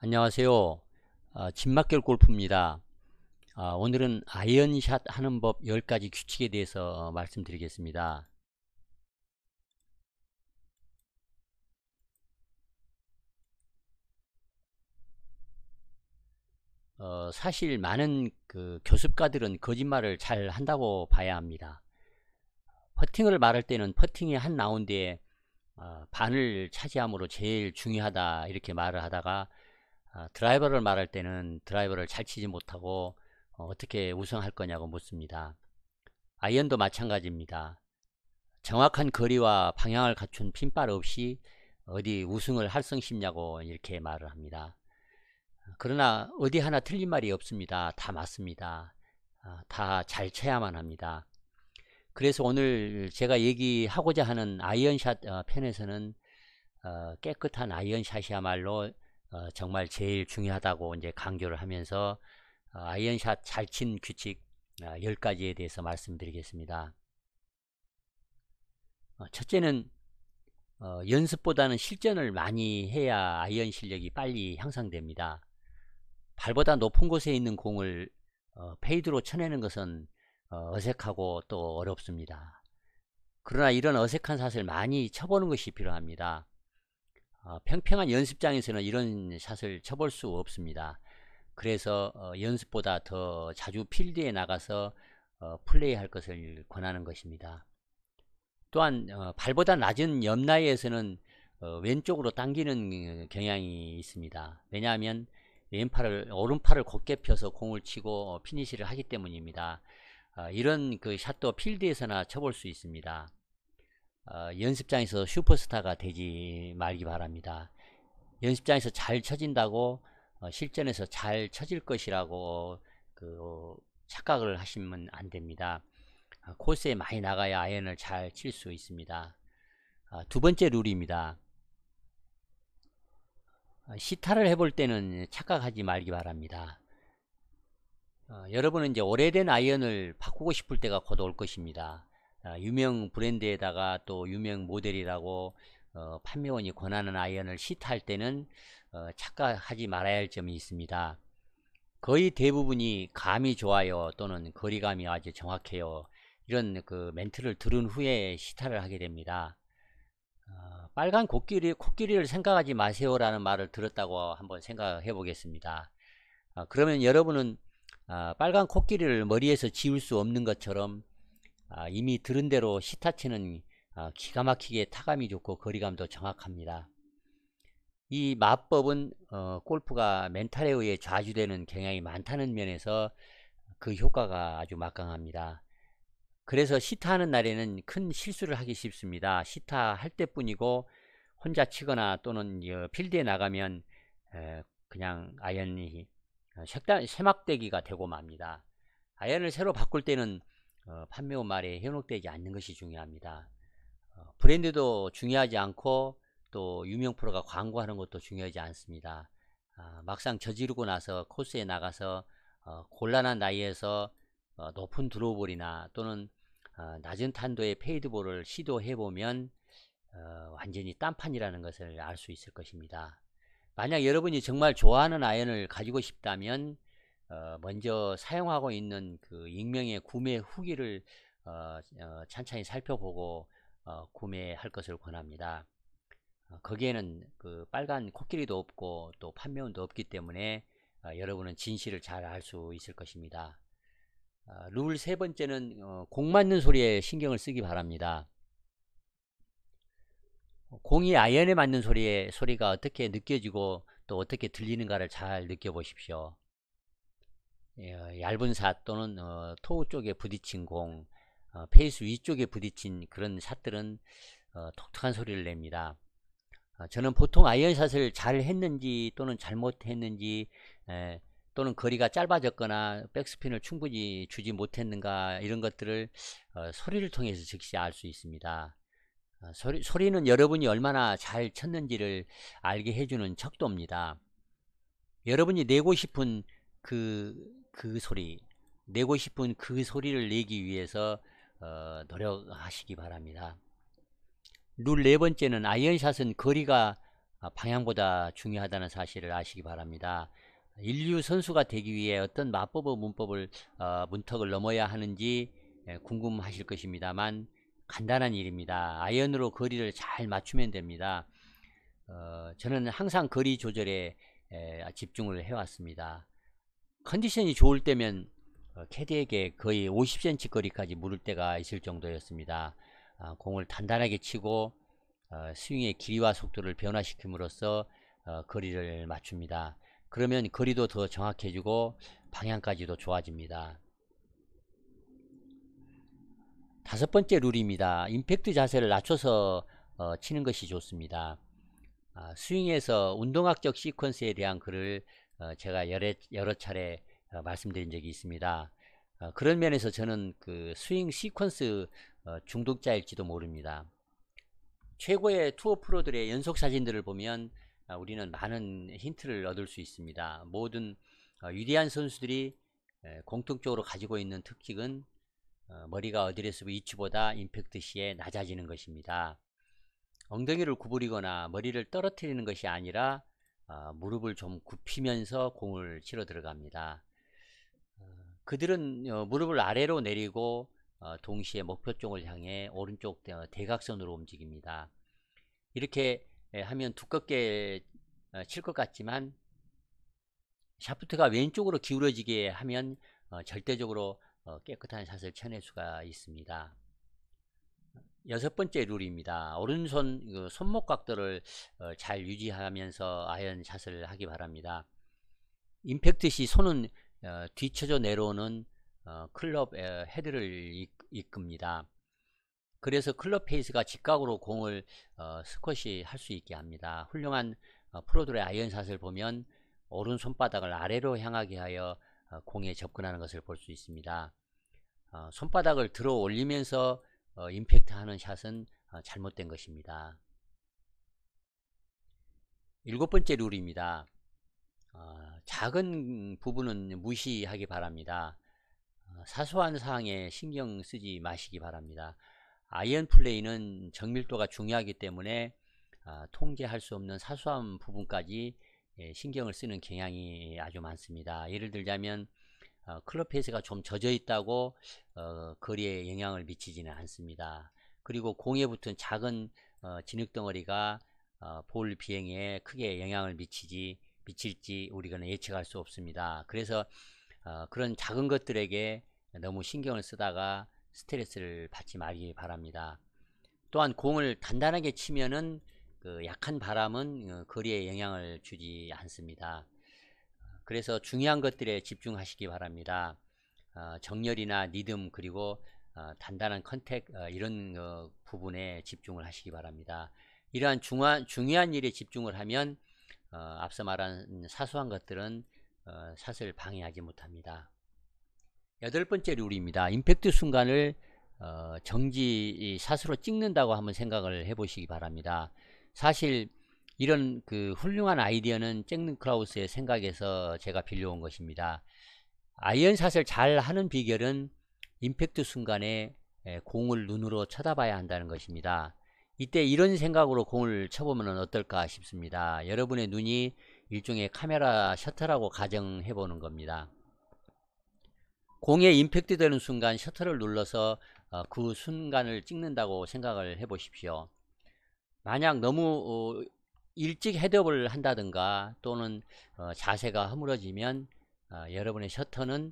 안녕하세요. 진막결 골프입니다. 오늘은 아이언샷 하는 법 10가지 규칙에 대해서 말씀드리겠습니다. 사실 많은 교습가들은 거짓말을 잘 한다고 봐야 합니다. 퍼팅을 말할 때는 퍼팅의 한 라운드에 반을 차지함으로 제일 중요하다 이렇게 말을 하다가 드라이버를 말할 때는 드라이버를 잘 치지 못하고 어떻게 우승할 거냐고 묻습니다. 아이언도 마찬가지입니다. 정확한 거리와 방향을 갖춘 핀발 없이 어디 우승을 할성심냐고 이렇게 말을 합니다. 그러나 어디 하나 틀린 말이 없습니다. 다 맞습니다. 다 잘 쳐야만 합니다. 그래서 오늘 제가 얘기하고자 하는 아이언샷 편에서는 깨끗한 아이언샷이야말로 정말 제일 중요하다고 이제 강조를 하면서 아이언샷 잘 친 규칙 10가지에 대해서 말씀드리겠습니다. 첫째는 연습보다는 실전을 많이 해야 아이언 실력이 빨리 향상됩니다. 발보다 높은 곳에 있는 공을 페이드로 쳐내는 것은 어색하고 또 어렵습니다. 그러나 이런 어색한 샷을 많이 쳐보는 것이 필요합니다. 평평한 연습장에서는 이런 샷을 쳐볼 수 없습니다. 그래서 연습보다 더 자주 필드에 나가서 플레이할 것을 권하는 것입니다. 또한 발보다 낮은 옆라이에서는 왼쪽으로 당기는 경향이 있습니다. 왜냐하면 오른팔을 곧게 펴서 공을 치고 피니시를 하기 때문입니다. 이런 샷도 필드에서나 쳐볼 수 있습니다. 연습장에서 슈퍼스타가 되지 말기 바랍니다. 연습장에서 잘 쳐진다고 실전에서 잘 쳐질 것이라고 착각을 하시면 안 됩니다. 코스에 많이 나가야 아이언을 잘 칠 수 있습니다. 두 번째 룰입니다. 시타를 해볼 때는 착각하지 말기 바랍니다. 여러분은 이제 오래된 아이언을 바꾸고 싶을 때가 곧 올 것입니다. 유명 브랜드에다가 또 유명 모델이라고 판매원이 권하는 아이언을 시타할 때는 착각하지 말아야 할 점이 있습니다. 거의 대부분이 감이 좋아요 또는 거리감이 아주 정확해요 이런 멘트를 들은 후에 시타를 하게 됩니다. 빨간 코끼리를 생각하지 마세요 라는 말을 들었다고 한번 생각해 보겠습니다. 그러면 여러분은 빨간 코끼리를 머리에서 지울 수 없는 것처럼 이미 들은 대로 시타치는 기가 막히게 타감이 좋고 거리감도 정확합니다. 이 마법은 골프가 멘탈에 의해 좌주되는 경향이 많다는 면에서 그 효과가 아주 막강합니다. 그래서 시타하는 날에는 큰 실수를 하기 쉽습니다. 시타할 때뿐이고 혼자 치거나 또는 필드에 나가면 그냥 아이언이 쇠막대기가 되고 맙니다. 아이언을 새로 바꿀 때는 판매원 말에 현혹되지 않는 것이 중요합니다. 브랜드도 중요하지 않고 또 유명 프로가 광고하는 것도 중요하지 않습니다. 막상 저지르고 나서 코스에 나가서 곤란한 나이에서 높은 드로우볼이나 또는 낮은 탄도의 페이드볼을 시도해보면 완전히 딴판이라는 것을 알 수 있을 것입니다. 만약 여러분이 정말 좋아하는 아이언을 가지고 싶다면 먼저 사용하고 있는 익명의 구매 후기를 찬찬히 살펴보고 구매할 것을 권합니다. 거기에는 빨간 코끼리도 없고 또 판매원도 없기 때문에 여러분은 진실을 잘 알 수 있을 것입니다. 룰 세 번째는 공 맞는 소리에 신경을 쓰기 바랍니다. 공이 아이언에 맞는 소리가 어떻게 느껴지고 또 어떻게 들리는가를 잘 느껴보십시오. 얇은 샷 또는 토우 쪽에 부딪힌 공, 페이스 위쪽에 부딪힌 그런 샷들은 독특한 소리를 냅니다. 저는 보통 아이언샷을 잘 했는지 또는 잘못했는지 또는 거리가 짧아졌거나 백스핀을 충분히 주지 못했는가 이런 것들을 소리를 통해서 즉시 알 수 있습니다. 소리는 여러분이 얼마나 잘 쳤는지를 알게 해주는 척도입니다. 여러분이 내고 싶은 내고 싶은 그 소리를 내기 위해서 노력하시기 바랍니다. 룰 네 번째는 아이언샷은 거리가 방향보다 중요하다는 사실을 아시기 바랍니다. 인류 선수가 되기 위해 어떤 마법의 문턱을 넘어야 하는지 궁금하실 것입니다만 간단한 일입니다. 아이언으로 거리를 잘 맞추면 됩니다. 저는 항상 거리 조절에 집중을 해왔습니다. 컨디션이 좋을 때면 캐디에게 거의 50cm 거리까지 물을 때가 있을 정도였습니다. 공을 단단하게 치고 스윙의 길이와 속도를 변화시킴으로써 거리를 맞춥니다. 그러면 거리도 더 정확해지고 방향까지도 좋아집니다. 5번째 룰입니다. 임팩트 자세를 낮춰서 치는 것이 좋습니다. 스윙에서 운동학적 시퀀스에 대한 글을 제가 여러 차례 말씀드린 적이 있습니다. 그런 면에서 저는 그 스윙 시퀀스 중독자일지도 모릅니다. 최고의 투어 프로들의 연속 사진들을 보면 우리는 많은 힌트를 얻을 수 있습니다. 모든 위대한 선수들이 공통적으로 가지고 있는 특징은 머리가 어드레스 위치보다 임팩트 시에 낮아지는 것입니다. 엉덩이를 구부리거나 머리를 떨어뜨리는 것이 아니라 무릎을 좀 굽히면서 공을 치러 들어갑니다. 그들은 무릎을 아래로 내리고 동시에 목표 쪽을 향해 오른쪽 대각선으로 움직입니다. 이렇게 하면 두껍게 칠 것 같지만 샤프트가 왼쪽으로 기울어지게 하면 절대적으로 깨끗한 샷을 쳐낼 수가 있습니다. 6번째 룰입니다. 오른손 손목 각도를 잘 유지하면서 아이언 샷을 하기 바랍니다. 임팩트 시 손은 뒤쳐져 내려오는 클럽 헤드를 이끕니다. 그래서 클럽 페이스가 직각으로 공을 스쿼시 할 수 있게 합니다. 훌륭한 프로들의 아이언샷을 보면 오른손바닥을 아래로 향하게 하여 공에 접근하는 것을 볼 수 있습니다. 손바닥을 들어 올리면서 임팩트 하는 샷은 잘못된 것입니다. 7번째 룰입니다. 작은 부분은 무시하기 바랍니다. 사소한 사항에 신경 쓰지 마시기 바랍니다. 아이언 플레이는 정밀도가 중요하기 때문에 통제할 수 없는 사소한 부분까지 신경을 쓰는 경향이 아주 많습니다. 예를 들자면 클럽 페이스가 좀 젖어 있다고 거리에 영향을 미치지는 않습니다. 그리고 공에 붙은 작은 진흙덩어리가 볼 비행에 크게 영향을 미칠지 우리가 예측할 수 없습니다. 그래서 그런 작은 것들에게 너무 신경을 쓰다가 스트레스를 받지 말기 바랍니다. 또한 공을 단단하게 치면은 그 약한 바람은 거리에 영향을 주지 않습니다. 그래서 중요한 것들에 집중하시기 바랍니다. 정렬이나 리듬 그리고 단단한 컨택 이런 부분에 집중을 하시기 바랍니다. 이러한 중요한 일에 집중을 하면 앞서 말한 사소한 것들은 샷을 방해하지 못합니다. 8번째 룰입니다. 임팩트 순간을 정지 샷으로 찍는다고 한번 생각을 해 보시기 바랍니다. 사실 이런 그 훌륭한 아이디어는 잭 니클라우스의 생각에서 제가 빌려온 것입니다. 아이언샷을 잘 하는 비결은 임팩트 순간에 공을 눈으로 쳐다봐야 한다는 것입니다. 이때 이런 생각으로 공을 쳐보면 어떨까 싶습니다. 여러분의 눈이 일종의 카메라 셔터라고 가정해 보는 겁니다. 공에 임팩트 되는 순간 셔터를 눌러서 그 순간을 찍는다고 생각을 해 보십시오. 만약 너무 일찍 헤드업을 한다든가 또는 자세가 허물어지면 여러분의 셔터는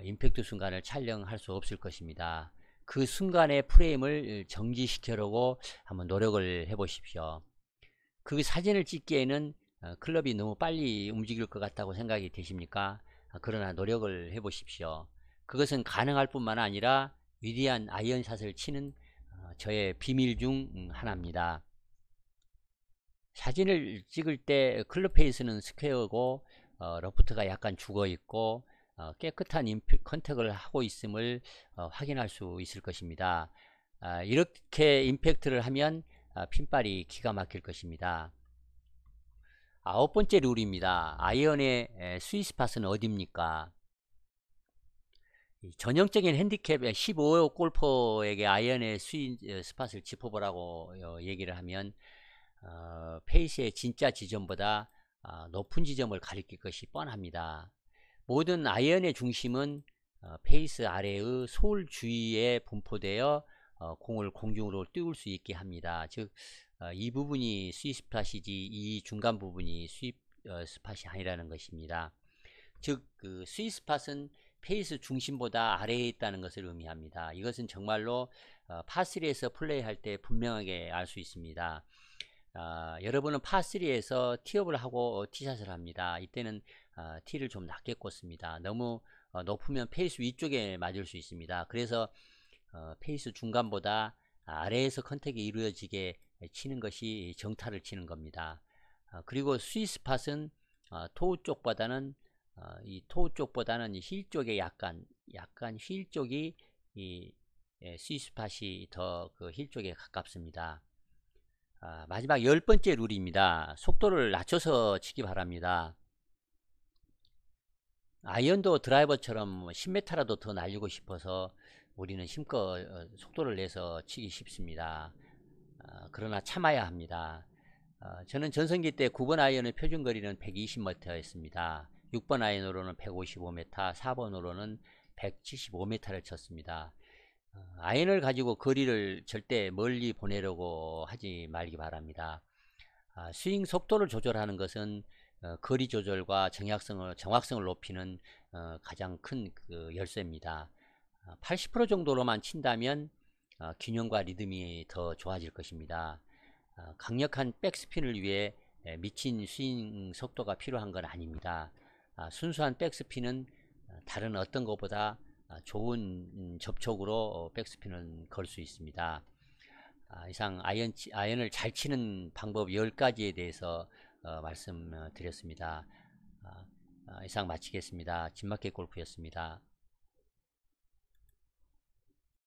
임팩트 순간을 촬영할 수 없을 것입니다. 그 순간의 프레임을 정지시키려고 한번 노력을 해 보십시오. 그 사진을 찍기에는 클럽이 너무 빨리 움직일 것 같다고 생각이 되십니까? 그러나 노력을 해 보십시오. 그것은 가능할 뿐만 아니라 위대한 아이언샷을 치는 저의 비밀 중 하나입니다. 사진을 찍을 때 클럽 페이스는 스퀘어고 러프트가 약간 죽어 있고 깨끗한 컨택을 하고 있음을 확인할 수 있을 것입니다. 이렇게 임팩트를 하면 핀발이 기가 막힐 것입니다. 9번째 룰입니다. 아이언의 스윗스팟은 어디입니까? 전형적인 핸디캡 15호 골퍼에게 아이언의 스팟을 짚어보라고 얘기를 하면 페이스의 진짜 지점보다 높은 지점을 가리킬 것이 뻔합니다. 모든 아이언의 중심은 페이스 아래의 솔 주위에 분포되어 공을 공중으로 띄울 수 있게 합니다. 즉, 이 부분이 스윗 스팟이지 이 중간 부분이 스윗 스팟이 아니라는 것입니다. 즉, 그 스윗 스팟은 페이스 중심보다 아래에 있다는 것을 의미합니다. 이것은 정말로 파3에서 플레이할 때 분명하게 알 수 있습니다. 여러분은 파3에서 티업을 하고 티샷을 합니다. 이때는 티를 좀 낮게 꽂습니다. 너무 높으면 페이스 위쪽에 맞을 수 있습니다. 그래서 페이스 중간보다 아래에서 컨택이 이루어지게 치는 것이 정타를 치는 겁니다. 그리고 스윗 스팟은 토우 쪽보다는 이 토우 쪽보다는 힐 쪽에 약간 힐 쪽이 이 스윗 스팟이 더 그 힐 쪽에 가깝습니다. 마지막 10번째 룰입니다. 속도를 낮춰서 치기 바랍니다. 아이언도 드라이버처럼 10m라도 더 날리고 싶어서 우리는 힘껏 속도를 내서 치기 쉽습니다. 그러나 참아야 합니다. 저는 전성기 때 9번 아이언의 표준 거리는 120m였습니다. 6번 아이언으로는 155m, 4번으로는 175m를 쳤습니다. 아이언을 가지고 거리를 절대 멀리 보내려고 하지 말기 바랍니다. 스윙 속도를 조절하는 것은 거리 조절과 정확성을 높이는 가장 큰 그 열쇠입니다. 80% 정도로만 친다면 균형과 리듬이 더 좋아질 것입니다. 강력한 백스핀을 위해 미친 스윙 속도가 필요한 건 아닙니다. 순수한 백스핀은 다른 어떤 것보다 좋은 접촉으로 백스핀을 걸 수 있습니다. 이상 아이언을 잘 치는 방법 10가지에 대해서 말씀드렸습니다. 이상 마치겠습니다. 진마켓 골프였습니다.